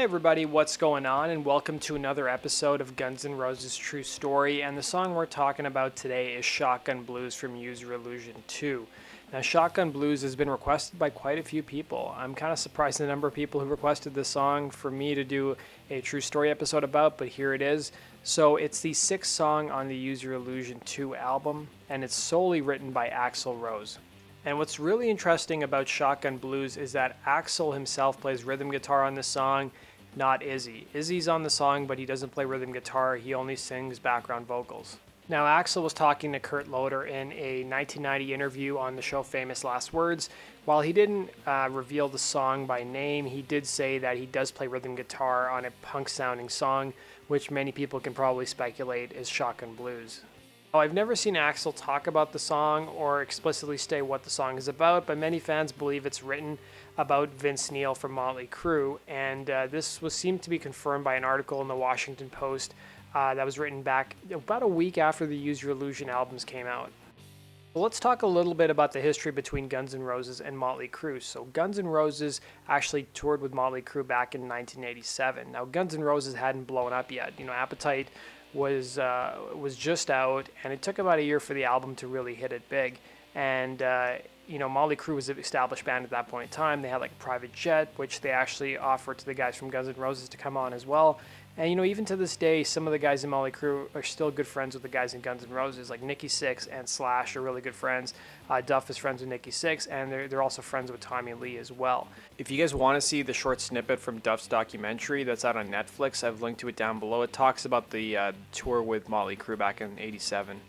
everybody, what's going on? And welcome to another episode of Guns N' Roses True Story. And the song we're talking about today is Shotgun Blues from Use Your Illusion 2. Now, Shotgun Blues has been requested by quite a few people. I'm kind of surprised at the number of people who requested this song for me to do a True Story episode about, but here it is. So it's the sixth song on the Use Your Illusion 2 album, and it's solely written by Axl Rose. And what's really interesting about Shotgun Blues is that Axl himself plays rhythm guitar on this song, not Izzy. Izzy's on the song, but he doesn't play rhythm guitar, he only sings background vocals. Now, Axl was talking to Kurt Loder in a 1990 interview on the show Famous Last Words. While he didn't reveal the song by name, he did say that he does play rhythm guitar on a punk-sounding song, which many people can probably speculate is Shotgun Blues. I've never seen Axl talk about the song or explicitly state what the song is about, but many fans believe it's written about Vince Neil from Motley Crue, and this seemed to be confirmed by an article in the Washington Post that was written back about a week after the Use Your Illusion albums came out. Well, let's talk a little bit about the history between Guns N' Roses and Motley Crue. So Guns N' Roses actually toured with Motley Crue back in 1987. Now, Guns N' Roses hadn't blown up yet. Appetite was just out, and it took about a year for the album to really hit it big. And Motley Crue was an established band at that point in time. They had like a private jet, which they actually offered to the guys from Guns N' Roses to come on as well. And even to this day, some of the guys in Motley Crue are still good friends with the guys in Guns N' Roses. Like Nikki Sixx and Slash are really good friends. Duff is friends with Nikki Sixx, and they're also friends with Tommy Lee as well. If you guys want to see the short snippet from Duff's documentary that's out on Netflix, I've linked to it down below. It talks about the tour with Motley Crue back in '87.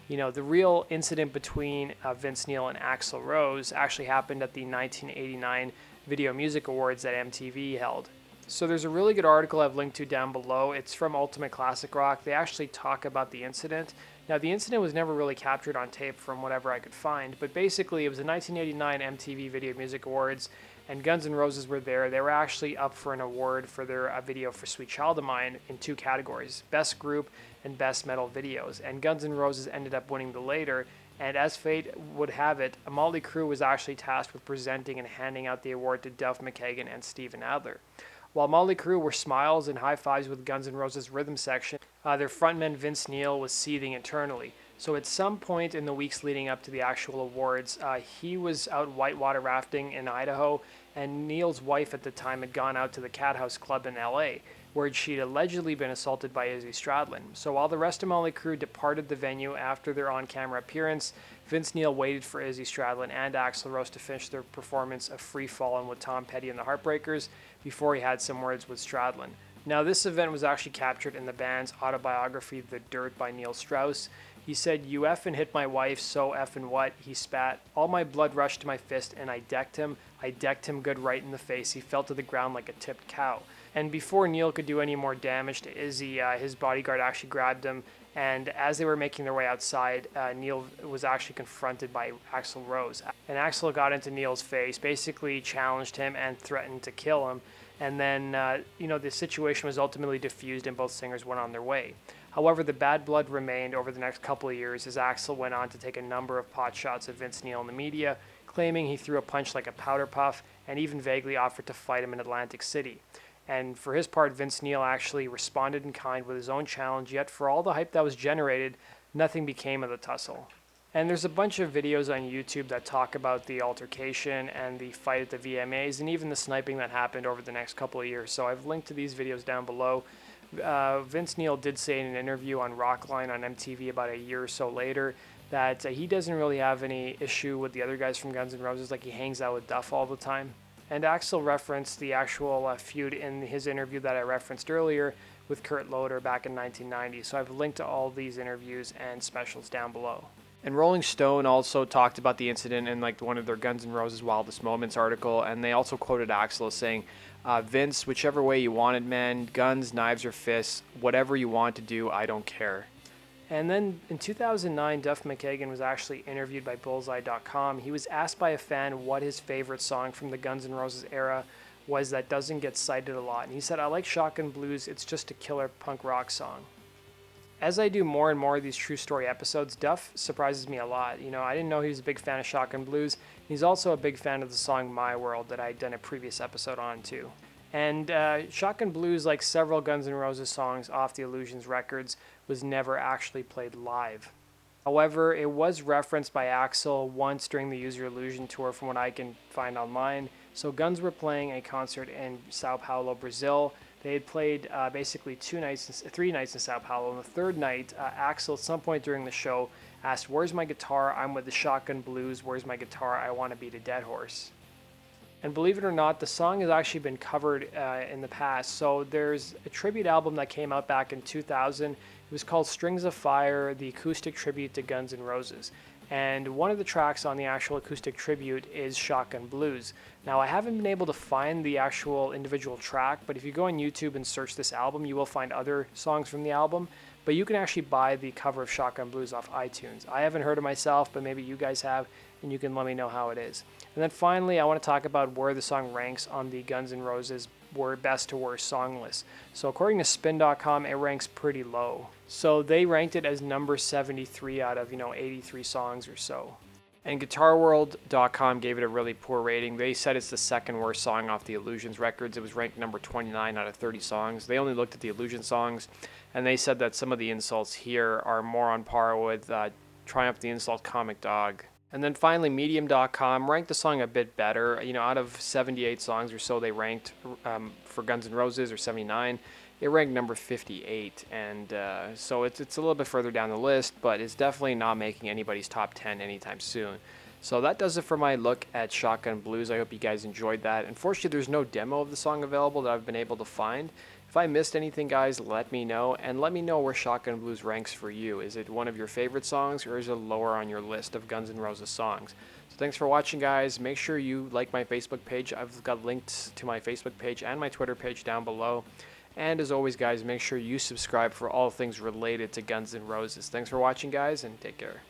The real incident between Vince Neil and Axl Rose actually happened at the 1989 Video Music Awards that MTV held. So there's a really good article I've linked to down below. It's from Ultimate Classic Rock. They actually talk about the incident. Now, the incident was never really captured on tape from whatever I could find, but basically it was the 1989 MTV Video Music Awards, and Guns N' Roses were there. They were actually up for an award for their video for Sweet Child of Mine in two categories, Best Group and Best Metal Videos, and Guns N' Roses ended up winning the later. And as fate would have it, Motley Crue was actually tasked with presenting and handing out the award to Duff McKagan and Steven Adler. While Motley Crue were smiles and high fives with Guns N' Roses' rhythm section, their frontman Vince Neil was seething internally. So at some point in the weeks leading up to the actual awards, he was out whitewater rafting in Idaho, and Neil's wife at the time had gone out to the Cat House Club in LA, where she'd allegedly been assaulted by Izzy Stradlin. So while the rest of Motley Crue departed the venue after their on-camera appearance, Vince Neil waited for Izzy Stradlin and Axl Rose to finish their performance of Free Fallin' with Tom Petty and the Heartbreakers before he had some words with Stradlin. Now, this event was actually captured in the band's autobiography, The Dirt by Neil Strauss. He said, "You effing hit my wife, so effing what?" He spat. "All my blood rushed to my fist and I decked him. I decked him good right in the face. He fell to the ground like a tipped cow." And before Neil could do any more damage to Izzy, his bodyguard actually grabbed him. And as they were making their way outside, Neil was actually confronted by Axl Rose. And Axl got into Neil's face, basically challenged him and threatened to kill him. And then, the situation was ultimately diffused and both singers went on their way. However, the bad blood remained over the next couple of years as Axl went on to take a number of pot shots at Vince Neil in the media, claiming he threw a punch like a powder puff and even vaguely offered to fight him in Atlantic City. And for his part, Vince Neil actually responded in kind with his own challenge, yet for all the hype that was generated, nothing became of the tussle. And there's a bunch of videos on YouTube that talk about the altercation and the fight at the VMAs and even the sniping that happened over the next couple of years. So I've linked to these videos down below. Vince Neil did say in an interview on Rockline on MTV about a year or so later that he doesn't really have any issue with the other guys from Guns N' Roses, like he hangs out with Duff all the time. And Axl referenced the actual feud in his interview that I referenced earlier with Kurt Loder back in 1990. So I've linked to all these interviews and specials down below. And Rolling Stone also talked about the incident in one of their Guns N' Roses Wildest Moments article, and they also quoted Axl as saying, "Vince, whichever way you want it, man, guns, knives, or fists, whatever you want to do, I don't care." And then in 2009, Duff McKagan was actually interviewed by Bullseye.com. He was asked by a fan what his favorite song from the Guns N' Roses era was that doesn't get cited a lot. And he said, "I like Shotgun Blues, it's just a killer punk rock song." As I do more and more of these True Story episodes, Duff surprises me a lot. I didn't know he was a big fan of Shotgun Blues. He's also a big fan of the song My World that I had done a previous episode on too. And Shotgun Blues, like several Guns N' Roses songs off the Illusions records, was never actually played live. However, it was referenced by Axl once during the Use Your Illusion tour from what I can find online. So Guns were playing a concert in Sao Paulo, Brazil. They had played basically 3 nights in Sao Paulo. On the third night, Axl at some point during the show asked, "Where's my guitar? I'm with the Shotgun Blues. Where's my guitar? I want to beat a dead horse." And believe it or not, the song has actually been covered in the past. So there's a tribute album that came out back in 2000. It was called Strings of Fire, the acoustic tribute to Guns N' Roses. And one of the tracks on the actual acoustic tribute is Shotgun Blues. Now, I haven't been able to find the actual individual track, but if you go on YouTube and search this album, you will find other songs from the album. But you can actually buy the cover of Shotgun Blues off iTunes. I haven't heard it myself, but maybe you guys have, and you can let me know how it is. And then finally, I want to talk about where the song ranks on the Guns N' Roses best to worst song list. So according to spin.com, it ranks pretty low. So they ranked it as number 73 out of, 83 songs or so. And GuitarWorld.com gave it a really poor rating. They said it's the second worst song off the Illusions records. It was ranked number 29 out of 30 songs. They only looked at the Illusion songs, and they said that some of the insults here are more on par with Triumph the Insult Comic Dog. And then finally, Medium.com ranked the song a bit better. Out of 78 songs or so they ranked for Guns N' Roses, or 79, it ranked number 58. And so it's a little bit further down the list, but it's definitely not making anybody's top 10 anytime soon. So that does it for my look at Shotgun Blues. I hope you guys enjoyed that. Unfortunately, there's no demo of the song available that I've been able to find. If I missed anything, guys, let me know. And let me know where Shotgun Blues ranks for you. Is it one of your favorite songs, or is it lower on your list of Guns N' Roses songs? So thanks for watching, guys. Make sure you like my Facebook page. I've got links to my Facebook page and my Twitter page down below. And as always, guys, make sure you subscribe for all things related to Guns N' Roses. Thanks for watching, guys, and take care.